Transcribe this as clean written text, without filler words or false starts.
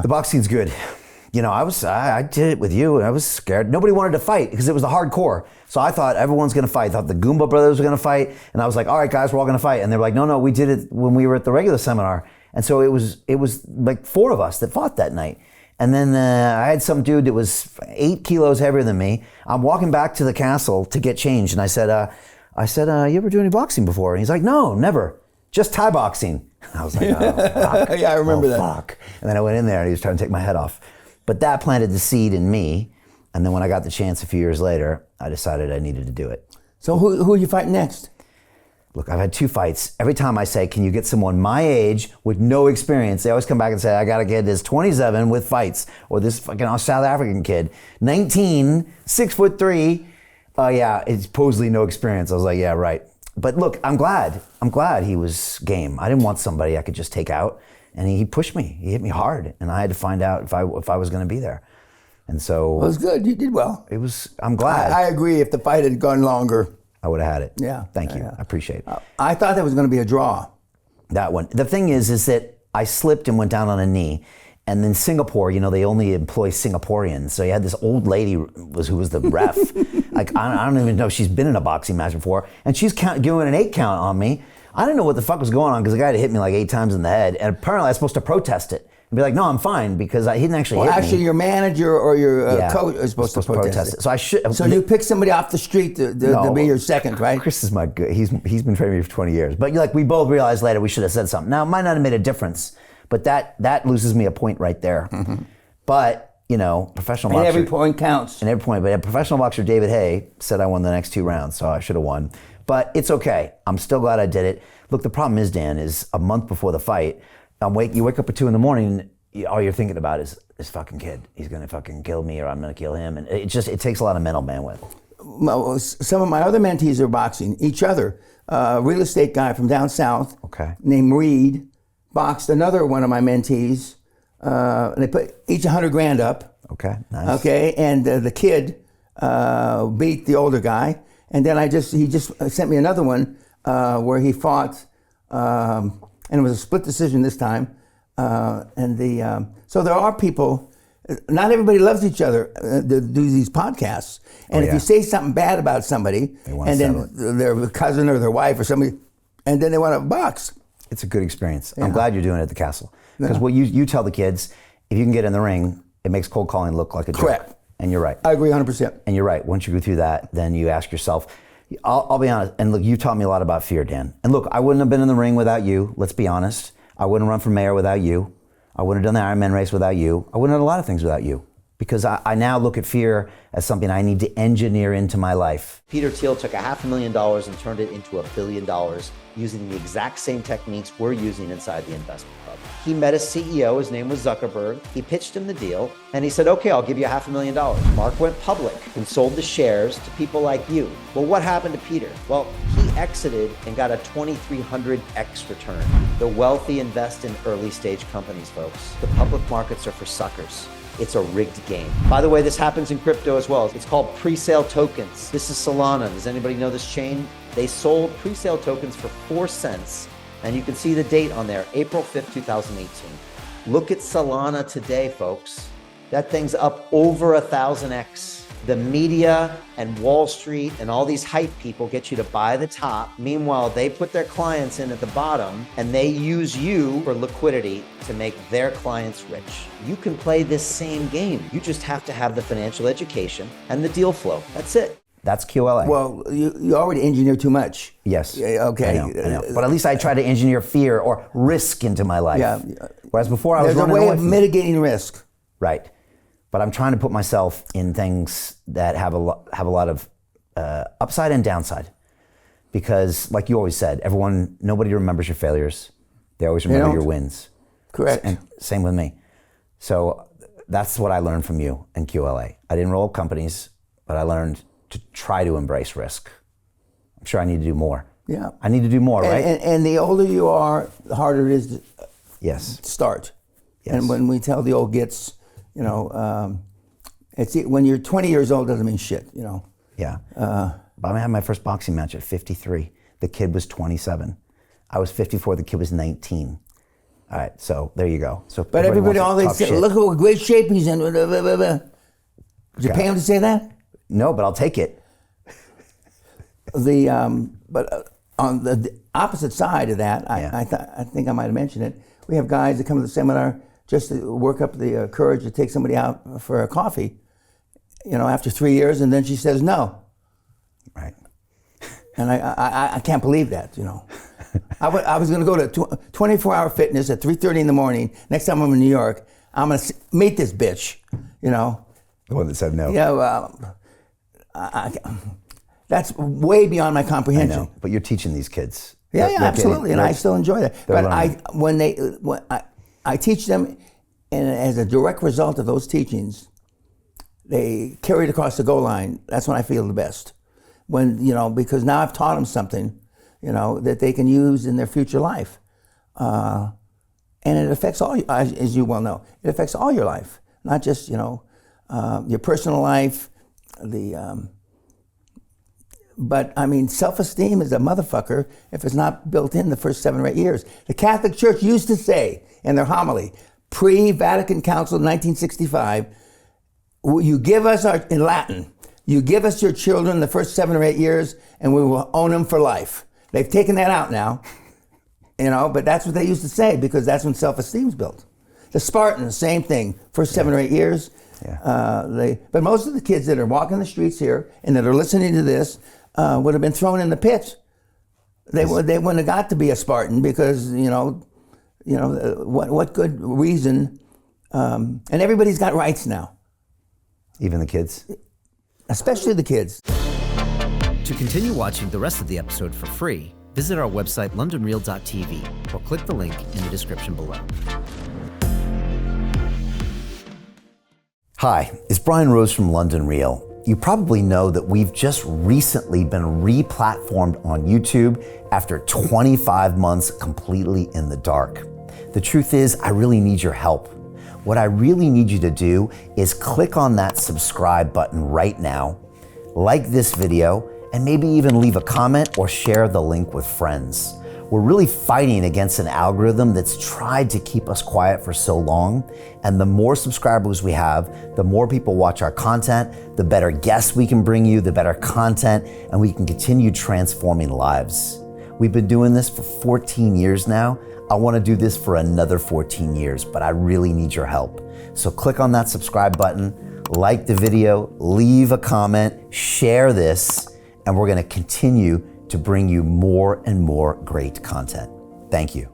The boxing's good. You know, I did it with you, and I was scared. Nobody wanted to fight because it was the hardcore. So I thought everyone's going to fight. I thought the Goomba brothers were going to fight, and I was like, all right, guys, we're all going to fight. And they were like, no, we did it when we were at the regular seminar. And so it was like 4 of us that fought that night. And then I had some dude that was 8 kilos heavier than me. I'm walking back to the castle to get changed, and I said, you ever do any boxing before? And he's like, no, never, just Thai boxing. I was like, oh, fuck. Yeah, I remember that. Fuck. And then I went in there, and he was trying to take my head off. But that planted the seed in me. And then when I got the chance a few years later, I decided I needed to do it. So who are you fighting next? Look, I've had 2 fights. Every time I say, can you get someone my age with no experience, they always come back and say, I got to get this 27 with fights, or this fucking South African kid, 19, 6'3". Yeah, it's supposedly no experience. I was like, yeah, right. But look, I'm glad he was game. I didn't want somebody I could just take out. And he pushed me. He hit me hard. And I had to find out if I was going to be there. And so... Well, it was good. You did well. I'm glad. I agree. If the fight had gone longer... I would have had it. Yeah. Thank you. I appreciate it. I thought that was going to be a draw. That one. The thing is that I slipped and went down on a knee. And then Singapore, you know, they only employ Singaporeans. So you had this old lady who was the ref. Like, I don't even know if she's been in a doing match before. And she's giving an 8 count on me. I didn't know what the fuck was going on because the guy had hit me like 8 times in the head. And apparently I was supposed to protest it. And be like, no, I'm fine, because he didn't actually hit me. Well, actually, your manager or your coach is supposed to protest it. So I should. So you pick somebody off the street to be your second, right? Chris is my good. He's been training me for 20 years. But like we both realized later we should have said something. Now it might not have made a difference, but that loses me a point right there. Mm-hmm. But you know, professional boxer. And every point counts. And every point. But professional boxer David Hay said I won the next 2 rounds, so I should have won. But it's okay. I'm still glad I did it. Look, the problem is, Dan, is a month before the fight, you wake up at 2 a.m. All you're thinking about is this fucking kid. He's gonna fucking kill me, or I'm gonna kill him, and it takes a lot of mental bandwidth. Well, some of my other mentees are boxing each other. Real estate guy from down south, named Reed, boxed another one of my mentees. And they put each $100,000 up. Okay, nice. Okay, and the kid beat the older guy, and then he just sent me another one where he fought, and it was a split decision this time. So there are people. Not everybody loves each other to do these podcasts. And if you say something bad about somebody, and then their cousin or their wife or somebody, and then they want to box. It's a good experience. Yeah. I'm glad you're doing it at the castle. Because what you tell the kids, if you can get in the ring, it makes cold calling look like a joke. Correct. And you're right. I agree 100%. And you're right. Once you go through that, then you ask yourself, I'll be honest, and look, you taught me a lot about fear, Dan. And look, I wouldn't have been in the ring without you, let's be honest. I wouldn't run for mayor without you. I wouldn't have done the Ironman race without you. I wouldn't have done a lot of things without you. Because I now look at fear as something I need to engineer into my life. Peter Thiel took $500,000 and turned it into $1 billion using the exact same techniques we're using inside the investment club. He met a CEO, his name was Zuckerberg. He pitched him the deal and he said, okay, I'll give you $500,000. Mark went public and sold the shares to people like you. Well, what happened to Peter? Well, he exited and got a 2,300x return. The wealthy invest in early stage companies, folks. The public markets are for suckers. It's a rigged game. By the way, this happens in crypto as well. It's called pre-sale tokens. This is Solana. Does anybody know this chain? They sold pre-sale tokens for 4 cents. And you can see the date on there, April 5th, 2018. Look at Solana today, folks. That thing's up over 1,000x. The media and Wall Street and all these hype people get you to buy the top. Meanwhile, they put their clients in at the bottom and they use you for liquidity to make their clients rich. You can play this same game. You just have to have the financial education and the deal flow. That's it. That's QLA. Well, you already engineer too much. Yes. Okay. I know. But at least I try to engineer fear or risk into my life. Yeah. Whereas before I was running away. There's a way of mitigating risk. Right. But I'm trying to put myself in things that have a lot of upside and downside. Because like you always said, nobody remembers your failures. They always remember your wins. Correct. And same with me. So that's what I learned from you in QLA. I didn't roll up companies, but I learned to try to embrace risk. I'm sure I need to do more. Yeah. I need to do more, right? And the older you are, the harder it is to start. Yes. And when we tell the old gits, it's when you're 20 years old doesn't mean shit, Yeah. But I had my first boxing match at 53. The kid was 27. I was 54. The kid was 19. All right, so there you go. So, But everybody, all they talk say, shit. look at what great shape he's in. Did you pay him to say that? No, but I'll take it. But on the opposite side of that, I think I might have mentioned it. We have guys that come to the seminar just to work up the courage to take somebody out for a coffee, after 3 years, and then she says no. Right. And I can't believe that, I was going to go to 24-hour fitness at 3:30 in the morning. Next time I'm in New York, I'm going to meet this bitch, The one that said no. Yeah, that's way beyond my comprehension. I know, but you're teaching these kids. Yeah, absolutely, and I still enjoy that. But learning. when I teach them, and as a direct result of those teachings, they carry it across the goal line. That's when I feel the best. Because now I've taught them something, that they can use in their future life, and it affects all, as you well know, it affects all your life, not just your personal life, But I mean, self-esteem is a motherfucker if it's not built in the first 7 or 8 years. The Catholic Church used to say in their homily, pre-Vatican Council 1965, you give us in Latin, you give us your children the first 7 or 8 years and we will own them for life. They've taken that out now, but that's what they used to say because that's when self-esteem's built. The Spartans, same thing, first 7 or 8 years. Yeah. But most of the kids that are walking the streets here and that are listening to this would have been thrown in the pit. They wouldn't have got to be a Spartan because what good reason? And everybody's got rights now, even the kids, especially the kids. To continue watching the rest of the episode for free, visit our website londonreal.tv or click the link in the description below. Hi, it's Brian Rose from London Real. You probably know that we've just recently been re-platformed on YouTube after 25 months completely in the dark. The truth is, I really need your help. What I really need you to do is click on that subscribe button right now, like this video, and maybe even leave a comment or share the link with friends. We're really fighting against an algorithm that's tried to keep us quiet for so long. And the more subscribers we have, the more people watch our content, the better guests we can bring you, the better content, and we can continue transforming lives. We've been doing this for 14 years now. I want to do this for another 14 years, but I really need your help. So click on that subscribe button, like the video, leave a comment, share this, and we're going to continue to bring you more and more great content. Thank you.